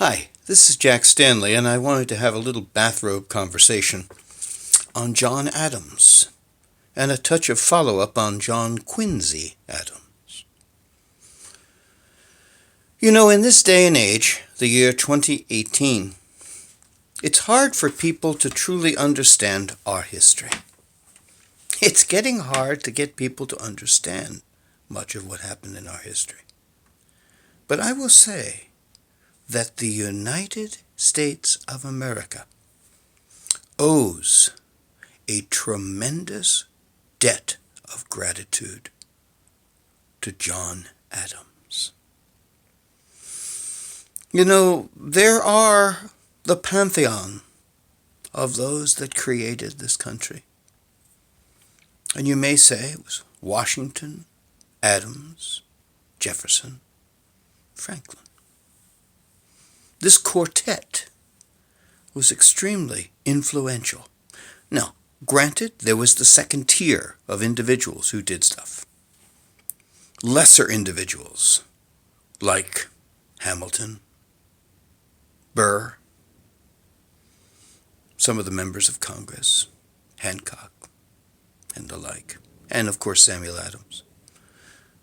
Hi, this is Jack Stanley, and I wanted to have a little bathrobe conversation on John Adams and a touch of follow-up on John Quincy Adams. You know, in this day and age, the year 2018, it's hard for people to truly understand our history. It's getting hard to get people to understand much of what happened in our history. But I will say that the United States of America owes a tremendous debt of gratitude to John Adams. You know, there are the pantheon of those that created this country. And you may say it was Washington, Adams, Jefferson, Franklin. This quartet was extremely influential. Now, granted, there was the second tier of individuals who did stuff. Lesser individuals like Hamilton, Burr, some of the members of Congress, Hancock, and the like, and of course Samuel Adams.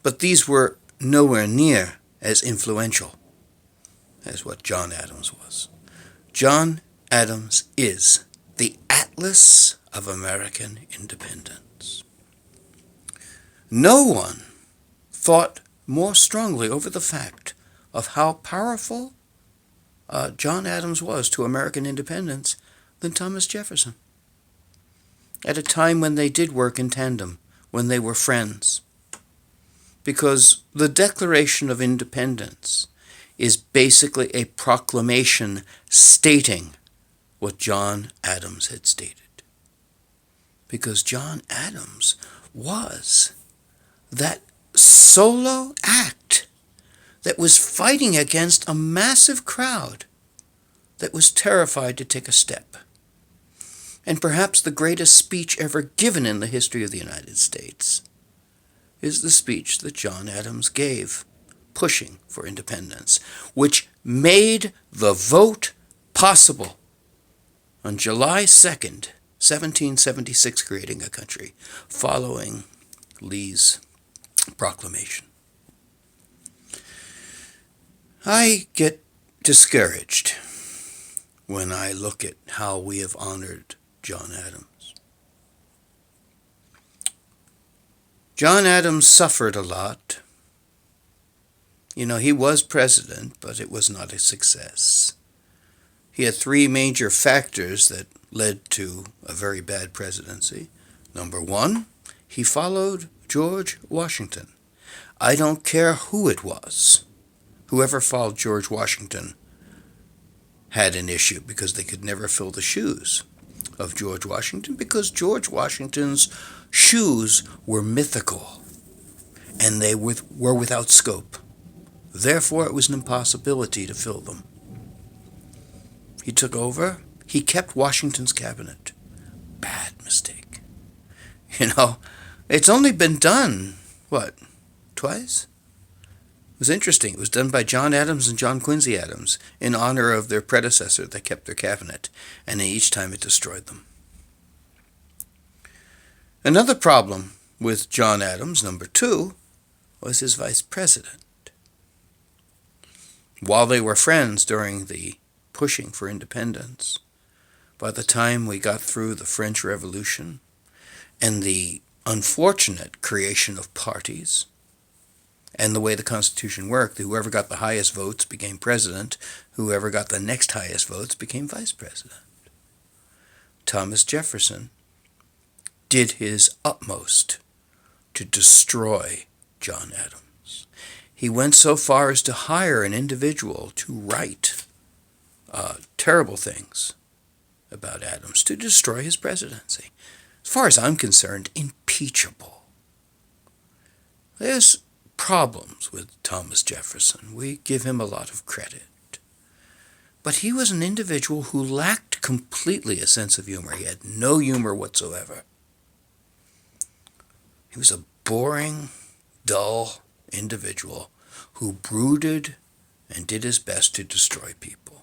But these were nowhere near as influential as what John Adams was. John Adams is the Atlas of American independence. No one thought more strongly over the fact of how powerful John Adams was to American independence than Thomas Jefferson. At a time when they did work in tandem, when they were friends. Because the Declaration of Independence is basically a proclamation stating what John Adams had stated. Because John Adams was that solo act that was fighting against a massive crowd that was terrified to take a step. And perhaps the greatest speech ever given in the history of the United States is the speech that John Adams gave, pushing for independence, which made the vote possible on July 2nd, 1776, creating a country, following Lee's proclamation. I get discouraged when I look at how we have honored John Adams. John Adams suffered a lot. You know, he was president, but it was not a success. He had three major factors that led to a very bad presidency. Number one, he followed George Washington. I don't care who it was. Whoever followed George Washington had an issue because they could never fill the shoes of George Washington, because George Washington's shoes were mythical and they were without scope. Therefore, it was an impossibility to fill them. He took over. He kept Washington's cabinet. Bad mistake. You know, it's only been done, twice? It was interesting. It was done by John Adams and John Quincy Adams in honor of their predecessor that kept their cabinet, and each time it destroyed them. Another problem with John Adams, number two, was his vice president. While they were friends during the pushing for independence, by the time we got through the French Revolution and the unfortunate creation of parties, and the way the Constitution worked, whoever got the highest votes became president, whoever got the next highest votes became vice president. Thomas Jefferson did his utmost to destroy John Adams. He went so far as to hire an individual to write terrible things about Adams to destroy his presidency. As far as I'm concerned, impeachable. There's problems with Thomas Jefferson. We give him a lot of credit. But he was an individual who lacked completely a sense of humor. He had no humor whatsoever. He was a boring, dull individual who brooded and did his best to destroy people.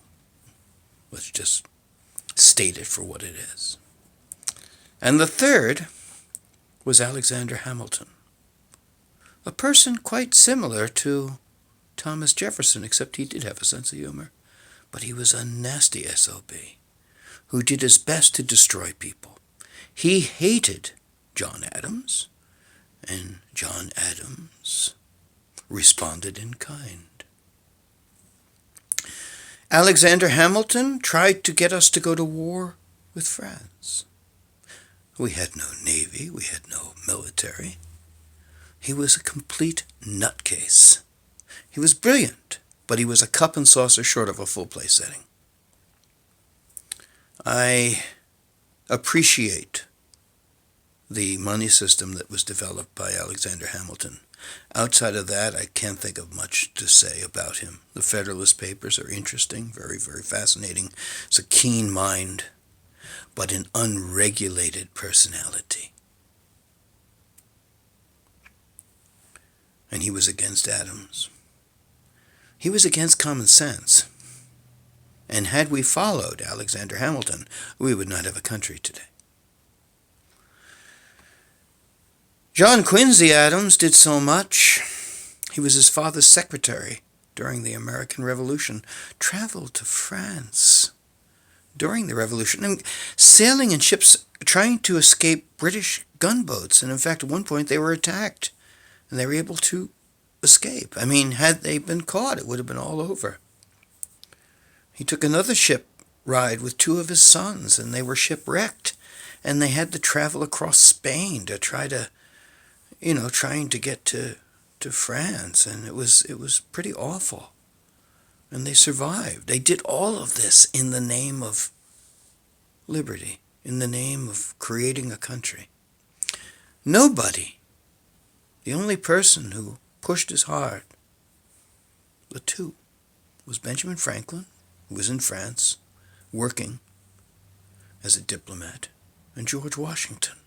Let's just state it for what it is. And the third was Alexander Hamilton, a person quite similar to Thomas Jefferson, except he did have a sense of humor. But he was a nasty SOB who did his best to destroy people. He hated John Adams, and John Adams responded in kind. Alexander Hamilton tried to get us to go to war with France. We had no navy, we had no military. He was a complete nutcase. He was brilliant, but he was a cup and saucer short of a full play setting. I appreciate the money system that was developed by Alexander Hamilton. Outside of that, I can't think of much to say about him. The Federalist Papers are interesting, very, very fascinating. It's a keen mind, but an unregulated personality. And he was against Adams. He was against common sense. And had we followed Alexander Hamilton, we would not have a country today. John Quincy Adams did so much. He was his father's secretary during the American Revolution, traveled to France during the Revolution, and sailing in ships trying to escape British gunboats. And in fact, at one point they were attacked, and they were able to escape. I mean, had they been caught, it would have been all over. He took another ship ride with two of his sons, and they were shipwrecked, and they had to travel across Spain to trying to get to France, and it was pretty awful. And they survived. They did all of this in the name of liberty, in the name of creating a country. Nobody, the only person who pushed as hard, the two, was Benjamin Franklin, who was in France, working as a diplomat, and George Washington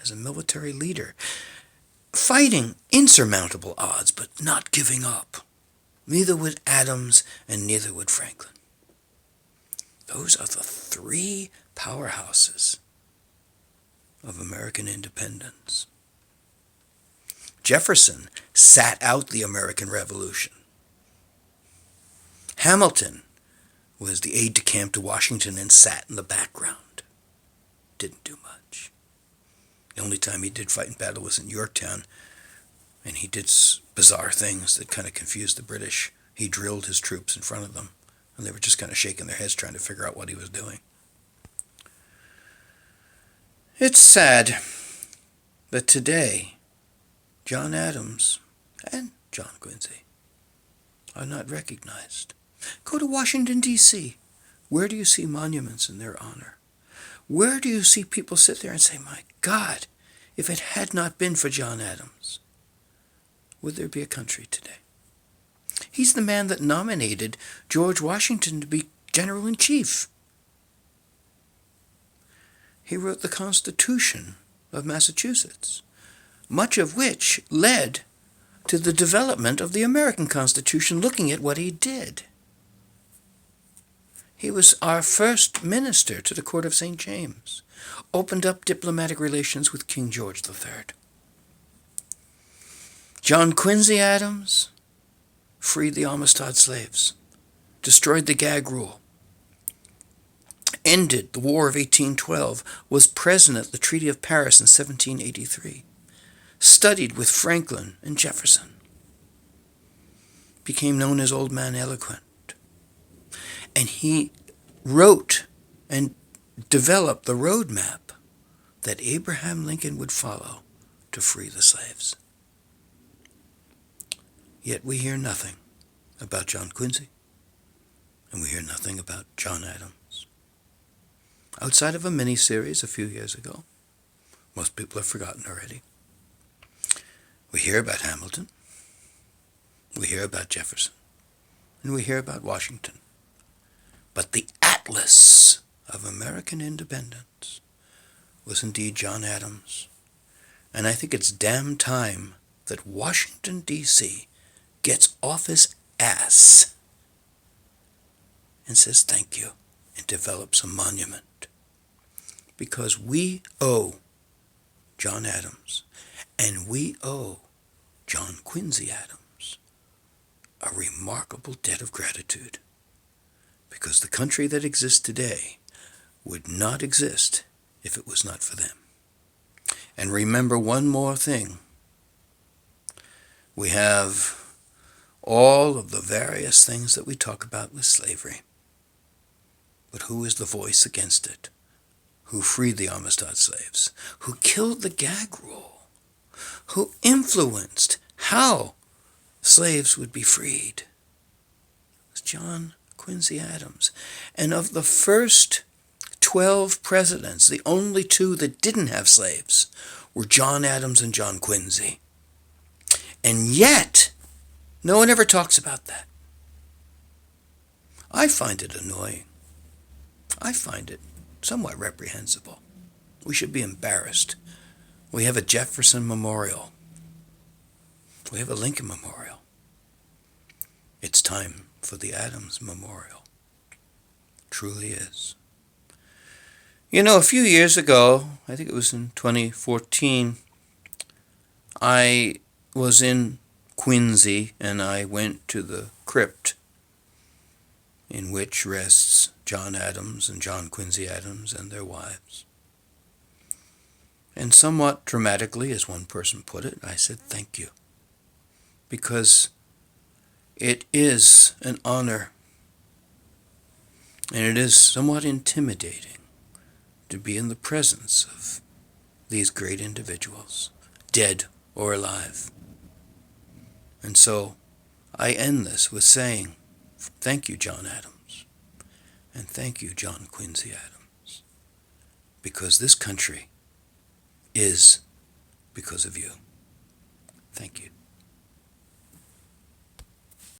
as a military leader, fighting insurmountable odds, but not giving up. Neither would Adams, and neither would Franklin. Those are the three powerhouses of American independence. Jefferson sat out the American Revolution. Hamilton was the aide-de-camp to Washington and sat in the background. Didn't do much. The only time he did fight in battle was in Yorktown, and he did bizarre things that kind of confused the British. He drilled his troops in front of them, and they were just kind of shaking their heads trying to figure out what he was doing. It's sad that today John Adams and John Quincy are not recognized. Go to Washington, D.C. Where do you see monuments in their honor? Where do you see people sit there and say, my God, if it had not been for John Adams, would there be a country today? He's the man that nominated George Washington to be General-in-Chief. He wrote the Constitution of Massachusetts, much of which led to the development of the American Constitution, looking at what he did. He was our first minister to the Court of St. James, opened up diplomatic relations with King George III. John Quincy Adams freed the Amistad slaves, destroyed the gag rule, ended the War of 1812, was present at the Treaty of Paris in 1783, studied with Franklin and Jefferson, became known as Old Man Eloquent. And he wrote and developed the roadmap that Abraham Lincoln would follow to free the slaves. Yet we hear nothing about John Quincy, and we hear nothing about John Adams. Outside of a mini-series a few years ago, most people have forgotten already. We hear about Hamilton, we hear about Jefferson, and we hear about Washington. But the atlas of American independence was indeed John Adams. And I think it's damn time that Washington, D.C. gets off his ass and says thank you and develops a monument. Because we owe John Adams and we owe John Quincy Adams a remarkable debt of gratitude. Because the country that exists today would not exist if it was not for them. And remember one more thing. We have all of the various things that we talk about with slavery. But who is the voice against it? Who freed the Amistad slaves? Who killed the gag rule? Who influenced how slaves would be freed? It was John Quincy Adams. And of the first 12 presidents, the only two that didn't have slaves were John Adams and John Quincy. And yet, no one ever talks about that. I find it annoying. I find it somewhat reprehensible. We should be embarrassed. We have a Jefferson memorial. We have a Lincoln memorial. It's time for the Adams memorial. Truly is. You know, a few years ago, I think it was in 2014, I was in Quincy and I went to the crypt in which rests John Adams and John Quincy Adams and their wives. And somewhat dramatically, as one person put it, I said thank you. Because it is an honor and it is somewhat intimidating to be in the presence of these great individuals, dead or alive. And so I end this with saying, thank you, John Adams, and thank you, John Quincy Adams, because this country is because of you.